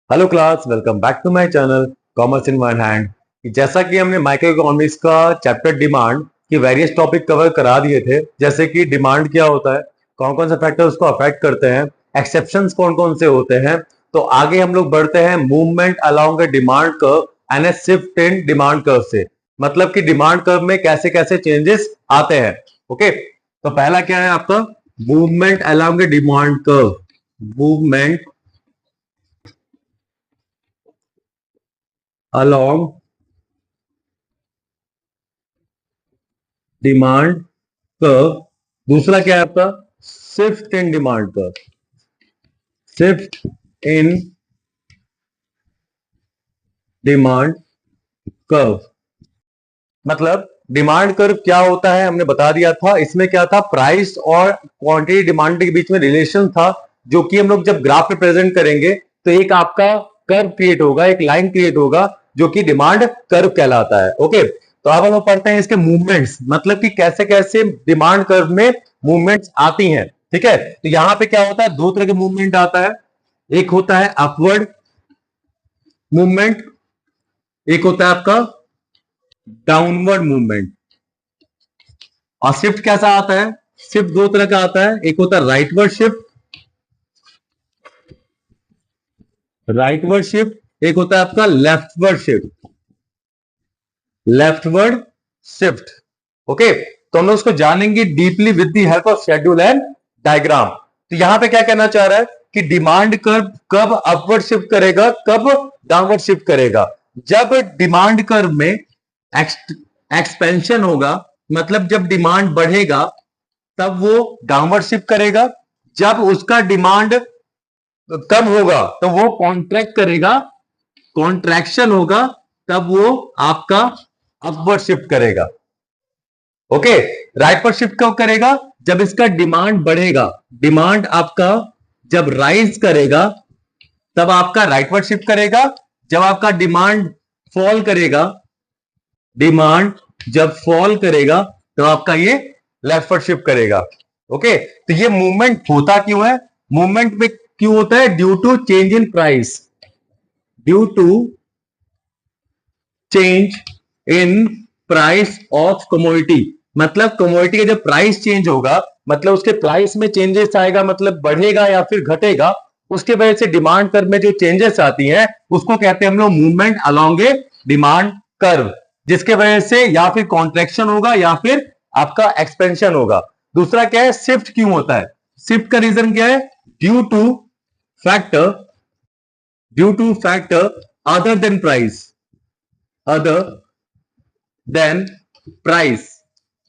Hello class, welcome back to my channel commerce in one hand. जैसा कि हमने micro economics का chapter demand की वेरियस टॉपिक कवर करा दिए थे, जैसे कि डिमांड क्या होता है, कौन कौन से फैक्टर उसको अफेक्ट करते हैं, एक्सेप्शंस कौन कौन से होते हैं। तो आगे हम लोग बढ़ते हैं movement along the demand curve and A shift in demand curve से, मतलब कि डिमांड कर्व में कैसे कैसे चेंजेस आते हैं। ओके, तो पहला क्या है आपका movement along the demand curve. Movement along demand curve. दूसरा क्या है आपका shift in demand curve. Shift in demand curve मतलब डिमांड कर्व क्या होता है हमने बता दिया था। इसमें क्या था, प्राइस और क्वांटिटी डिमांड के बीच में रिलेशन था, जो कि हम लोग जब ग्राफ में प्रेजेंट करेंगे तो एक आपका कर्व क्रिएट होगा, एक लाइन क्रिएट होगा, जो कि डिमांड कर्व कहलाता है। ओके, तो अब हम लोग पढ़ते हैं इसके मूवमेंट्स, मतलब कि कैसे कैसे डिमांड कर्व में मूवमेंट्स आती हैं। ठीक है, तो यहां पे क्या होता है, दो तरह के मूवमेंट आता है। एक होता है अपवर्ड मूवमेंट, एक होता है आपका डाउनवर्ड मूवमेंट। और शिफ्ट कैसा आता है, शिफ्ट दो तरह का आता है, एक होता है राइटवर्ड शिफ्ट, राइटवर्ड शिफ्ट, एक होता है आपका leftward shift, leftward shift. Okay, तो हम लोग उसको जानेंगे deeply with the help of schedule and diagram. तो यहां पे क्या कहना चाह रहा है कि डिमांड कर्व कब अपवर्ड शिफ्ट करेगा, कब डाउनवर्ड शिफ्ट करेगा। जब डिमांड कर्व में एक्सपेंशन होगा, मतलब जब डिमांड बढ़ेगा तब वो डाउनवर्ड शिफ्ट करेगा। जब उसका डिमांड कम होगा तो वो कॉन्ट्रैक्ट करेगा, कॉन्ट्रैक्शन होगा तब वो आपका अपवर्ड शिफ्ट करेगा। ओके, राइटवर्ड शिफ्ट कब करेगा, जब इसका डिमांड बढ़ेगा। डिमांड आपका जब राइज करेगा तब आपका राइटवर्ड शिफ्ट करेगा। जब आपका डिमांड फॉल करेगा, डिमांड जब फॉल करेगा तो आपका ये लेफ्टवर्ड शिफ्ट करेगा। ओके, तो ये मूवमेंट होता क्यों है, मूवमेंट में क्यों होता है, due to change in price, due to change in price of commodity. मतलब कमोडिटी का जब प्राइस चेंज होगा, मतलब उसके प्राइस में चेंजेस आएगा, मतलब बढ़ेगा या फिर घटेगा, उसके वजह से डिमांड कर्व में जो चेंजेस आती हैं उसको कहते हैं हम लोग मूवमेंट अलोंग ए डिमांड कर्व, जिसके वजह से या फिर कॉन्ट्रैक्शन होगा या फिर आपका एक्सपेंशन होगा। दूसरा क्या है, शिफ्ट क्यों होता है, शिफ्ट का रीजन क्या है, due two factor, due two factor other than price, other than price.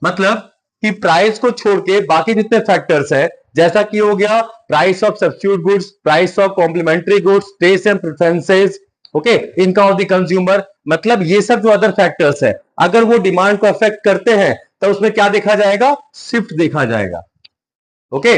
मतलब कि प्राइस को छोड़ के बाकी जितने फैक्टर्स है, जैसा कि हो गया price of substitute goods, price of complementary goods, taste and preferences, okay, income of the consumer, मतलब ये सब जो अदर फैक्टर्स है अगर वो डिमांड को अफेक्ट करते हैं तो उसमें क्या देखा जाएगा, शिफ्ट देखा जाएगा। ओके,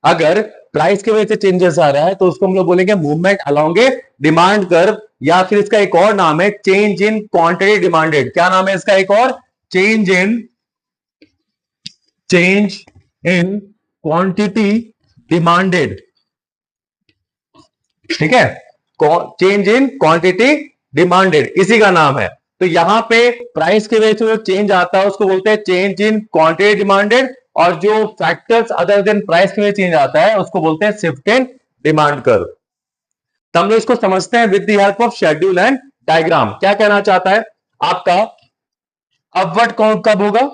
अगर प्राइस की वजह से चेंजेस आ रहा है तो उसको हम लोग बोलेंगे मूवमेंट अलोंग ए डिमांड कर्व, या फिर इसका एक और नाम है चेंज इन क्वांटिटी डिमांडेड। क्या नाम है इसका एक और, चेंज इन क्वांटिटी डिमांडेड। ठीक है, चेंज इन क्वांटिटी डिमांडेड इसी का नाम है। तो यहां पे प्राइस की वजह से जो चेंज आता है उसको बोलते हैं चेंज इन क्वांटिटी डिमांडेड, और जो फैक्टर्स अदर देन प्राइस की वजह से चेंज आता है उसको बोलते हैं शिफ्ट इन डिमांड कर्व। तो हम लोग इसको समझते हैं with the help of schedule and diagram. क्या कहना चाहता है, आपका अपवर्ड कौन कब होगा,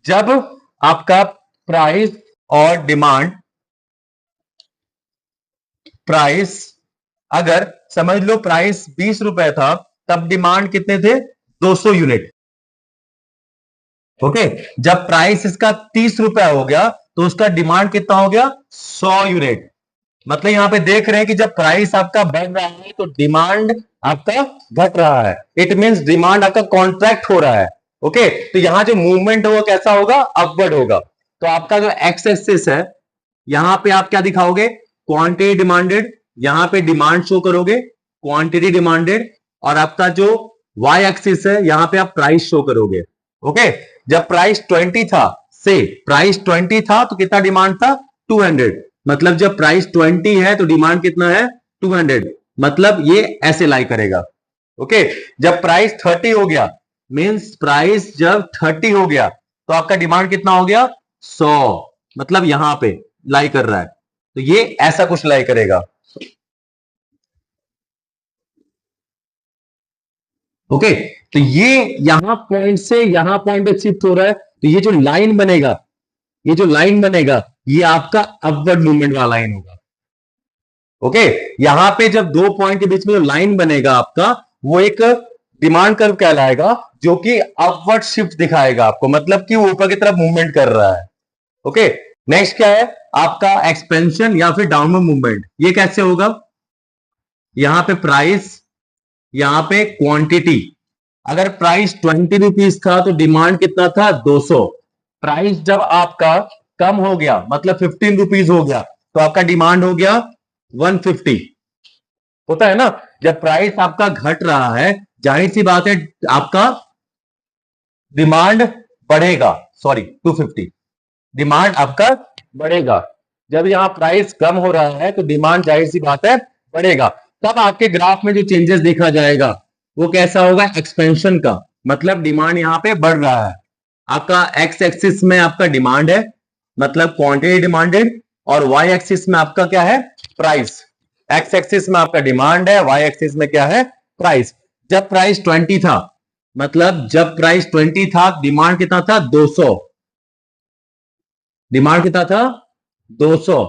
जब आपका प्राइस और डिमांड, प्राइस अगर समझ लो प्राइस 20 रुपए था तब डिमांड कितने थे, 200 यूनिट। ओके, जब प्राइस इसका 30 रुपए हो गया तो उसका डिमांड कितना हो गया, 100 यूनिट। मतलब यहां पे देख रहे हैं कि जब प्राइस आपका बढ़ रहा है तो डिमांड आपका घट रहा है, इट मींस डिमांड आपका कॉन्ट्रैक्ट हो रहा है। ओके, तो यहां जो मूवमेंट होगा कैसा होगा, अपवर्ड होगा। तो आपका जो एक्स एक्सिस है, यहां पे आप क्या दिखाओगे, क्वांटिटी डिमांडेड, यहां पे डिमांड शो करोगे, क्वांटिटी डिमांडेड, और आपका जो वाई एक्सिस है यहां पे आप प्राइस शो करोगे। ओके, जब प्राइस 20 था, से प्राइस 20 था तो कितना डिमांड था, 200। मतलब जब प्राइस 20 है तो डिमांड कितना है, 200। मतलब ये ऐसे लाई करेगा। ओके, जब प्राइस 30 हो गया, मींस प्राइस जब 30 हो गया तो आपका डिमांड कितना हो गया? 100, मतलब यहां पे लाई कर रहा है, तो ये ऐसा कुछ लाई करेगा। ओके, तो ये यहां पॉइंट से यहां पॉइंट पे शिफ्ट हो रहा है, तो ये जो लाइन बनेगा, ये जो लाइन बनेगा, ये आपका अपवर्ड मूवमेंट वाला लाइन होगा। ओके, यहां पे जब दो पॉइंट के बीच में जो लाइन बनेगा आपका, वो एक डिमांड कर्व कहलाएगा, जो कि अपवर्ड शिफ्ट दिखाएगा आपको, मतलब कि वो ऊपर की तरफ मूवमेंट कर रहा है। ओके, नेक्स्ट क्या है आपका? एक्सपेंशन या फिर डाउनवर्ड मूवमेंट। ये कैसे होगा? यहां पे प्राइस, यहां पे क्वांटिटी। अगर प्राइस 20 रुपीज था तो डिमांड कितना था? 200। प्राइस जब आपका कम हो गया, मतलब 15 रुपीज हो गया, तो आपका डिमांड हो गया 150। होता है ना, जब प्राइस आपका घट रहा है, जाहिर सी बात है आपका डिमांड बढ़ेगा। सॉरी, 250, डिमांड आपका बढ़ेगा। जब यहां प्राइस कम हो रहा है तो डिमांड जाहिर सी बात है बढ़ेगा। तब आपके ग्राफ में जो चेंजेस देखा जाएगा वो कैसा होगा? एक्सपेंशन का, मतलब डिमांड यहां पे बढ़ रहा है। आपका एक्स एक्सिस में आपका डिमांड है, मतलब क्वांटिटी डिमांडेड, और वाई एक्सिस में आपका क्या है? प्राइस। एक्स एक्सिस में आपका डिमांड है, वाई एक्सिस में क्या है? प्राइस। जब प्राइस 20 था, मतलब जब प्राइस 20 था, डिमांड कितना था? 200। डिमांड कितना था? 200।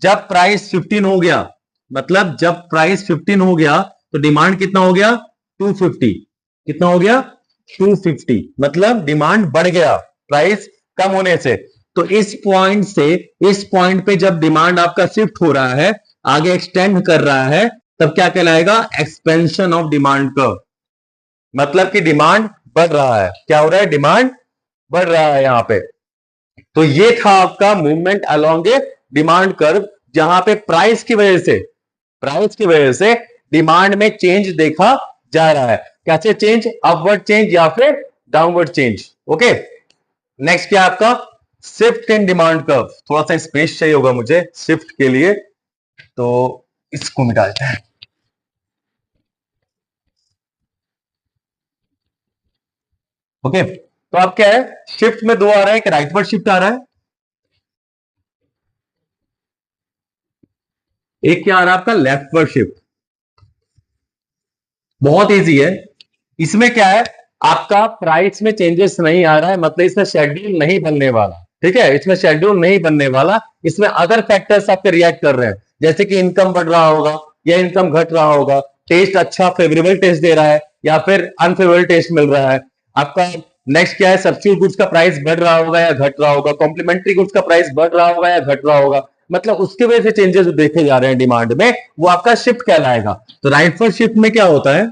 जब प्राइस 15 हो गया, मतलब जब प्राइस 15 हो गया तो डिमांड कितना हो गया? 250। कितना हो गया? 250, मतलब डिमांड बढ़ गया प्राइस कम होने से। तो इस पॉइंट से इस पॉइंट पे जब डिमांड आपका शिफ्ट हो रहा है, आगे एक्सटेंड कर रहा है, तब क्या कहलाएगा? Expansion of demand curve. मतलब कि डिमांड बढ़ रहा है। क्या हो रहा है? डिमांड बढ़ रहा है यहां पे। तो ये था आपका मूवमेंट अलोंग ए डिमांड कर्व, जहां पे प्राइस की वजह से डिमांड में चेंज देखा जा रहा है। कैसे चेंज? अपवर्ड चेंज या फिर डाउनवर्ड चेंज। ओके, नेक्स्ट क्या आपका? Shift in demand curve. थोड़ा सा स्पेस चाहिए होगा मुझे शिफ्ट के लिए, तो इसको निकालते हैं। ओके, तो आप क्या है, शिफ्ट में दो आ रहा है, एक राइटवर्ड शिफ्ट आ रहा है, एक क्या आ रहा है आपका? Leftward shift. बहुत इजी है। इसमें क्या है, आपका प्राइस में चेंजेस नहीं आ रहा है, मतलब इसमें शेड्यूल नहीं बनने वाला। ठीक है, इसमें शेड्यूल नहीं बनने वाला, इसमें अदर फैक्टर्स आपके रिएक्ट कर रहे हैं, जैसे कि इनकम बढ़ रहा होगा या इनकम घट रहा होगा, टेस्ट अच्छा फेवरेबल टेस्ट दे रहा है या फिर अनफेवरेबल टेस्ट मिल रहा है आपका। नेक्स्ट क्या है? सब्सिट्यूट गुड्स का प्राइस बढ़ रहा होगा या घट रहा होगा, कॉम्प्लीमेंट्री गुड्स का प्राइस बढ़ रहा होगा या घट रहा होगा, मतलब उसकी वजह से चेंजेस देखे जा रहे हैं डिमांड में, वो आपका शिफ्ट कहलाएगा। तो राइटवर्ड शिफ्ट में क्या होता है?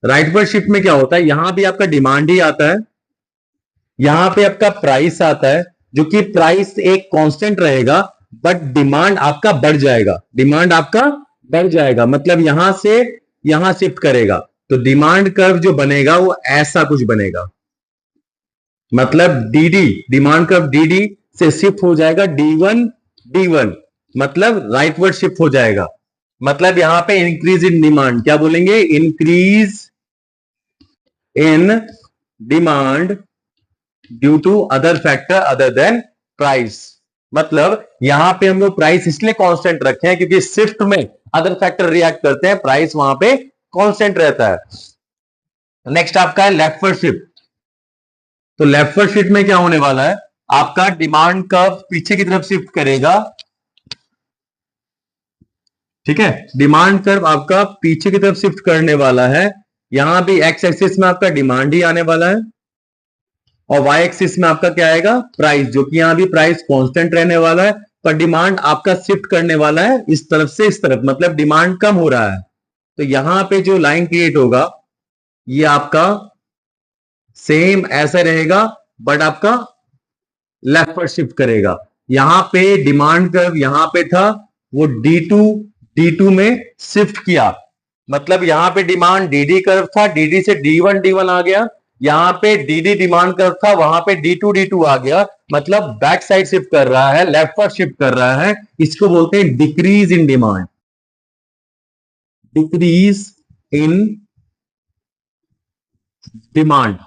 राइटवर्ड शिफ्ट में क्या होता है? यहां भी आपका डिमांड ही आता है, यहां पे आपका प्राइस आता है, जो कि प्राइस एक कांस्टेंट रहेगा, बट डिमांड आपका बढ़ जाएगा। डिमांड आपका बढ़ जाएगा, मतलब यहां से यहां शिफ्ट करेगा, तो डिमांड कर्व जो बनेगा वो ऐसा कुछ बनेगा, मतलब डीडी, डिमांड कर्व डीडी से शिफ्ट हो जाएगा डी1, डी1, मतलब राइटवर्ड शिफ्ट हो जाएगा। मतलब यहां पे इंक्रीज इन डिमांड, क्या बोलेंगे? Increase in demand due to other factor other than price. मतलब यहां पे हम लोग प्राइस इसलिए कांस्टेंट रखे हैं क्योंकि शिफ्ट में अदर फैक्टर रिएक्ट करते हैं, प्राइस वहां पे कांस्टेंट रहता है। नेक्स्ट आपका है लेफ्टवर्ड शिफ्ट। तो लेफ्टवर्ड शिफ्ट में क्या होने वाला है? आपका डिमांड कर्व पीछे की तरफ शिफ्ट करेगा। ठीक है, डिमांड कर्व आपका पीछे की तरफ शिफ्ट करने वाला है। यहां भी एक्स एक्सिस में आपका डिमांड ही आने वाला है, और वाई एक्सिस में आपका क्या आएगा? प्राइस, जो कि यहां भी प्राइस कांस्टेंट रहने वाला है, पर डिमांड आपका शिफ्ट करने वाला है इस तरफ से इस तरफ, मतलब डिमांड कम हो रहा है। तो यहां पे जो लाइन क्रिएट होगा ये आपका सेम ऐसा रहेगा, बट आपका लेफ्ट पर शिफ्ट करेगा। यहां पे डिमांड कर्व यहां पे था, वो डी टू में शिफ्ट किया, मतलब यहां पे डिमांड डीडी कर्व था, डीडी से डी1 आ गया। यहां पे डीडी डिमांड कर्व था, वहां पे डी टू आ गया, मतलब बैक साइड शिफ्ट कर रहा है, लेफ्ट पर शिफ्ट कर रहा है। इसको बोलते हैं decrease in demand. Decrease in demand.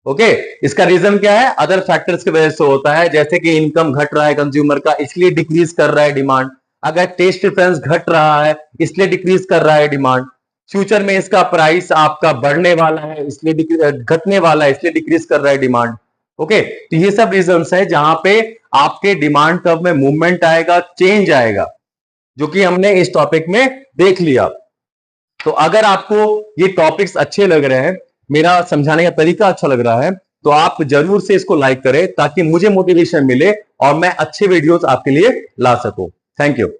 Okay, इसका रीजन क्या है? अदर फैक्टर्स की वजह से होता है, जैसे कि इनकम घट रहा है कंज्यूमर का, इसलिए डिक्रीज कर रहा है डिमांड। अगर टेस्ट प्रेफरेंस घट रहा है, इसलिए डिक्रीज कर रहा है डिमांड। फ्यूचर में इसका प्राइस आपका बढ़ने वाला है, इसलिए घटने वाला है, इसलिए डिक्रीज कर रहा है डिमांड। ओके, तो ये सब रीजंस है जहां पे आपके डिमांड कर्व में मूवमेंट आएगा, चेंज आएगा, जो कि हमने इस टॉपिक में देख लिया। तो अगर आपको ये टॉपिक्स अच्छे लग रहे हैं, मेरा समझाने का तरीका अच्छा लग रहा है, तो आप जरूर से इसको लाइक करें ताकि मुझे मोटिवेशन मिले और मैं अच्छे वीडियोस आपके लिए ला सकूं। Thank you.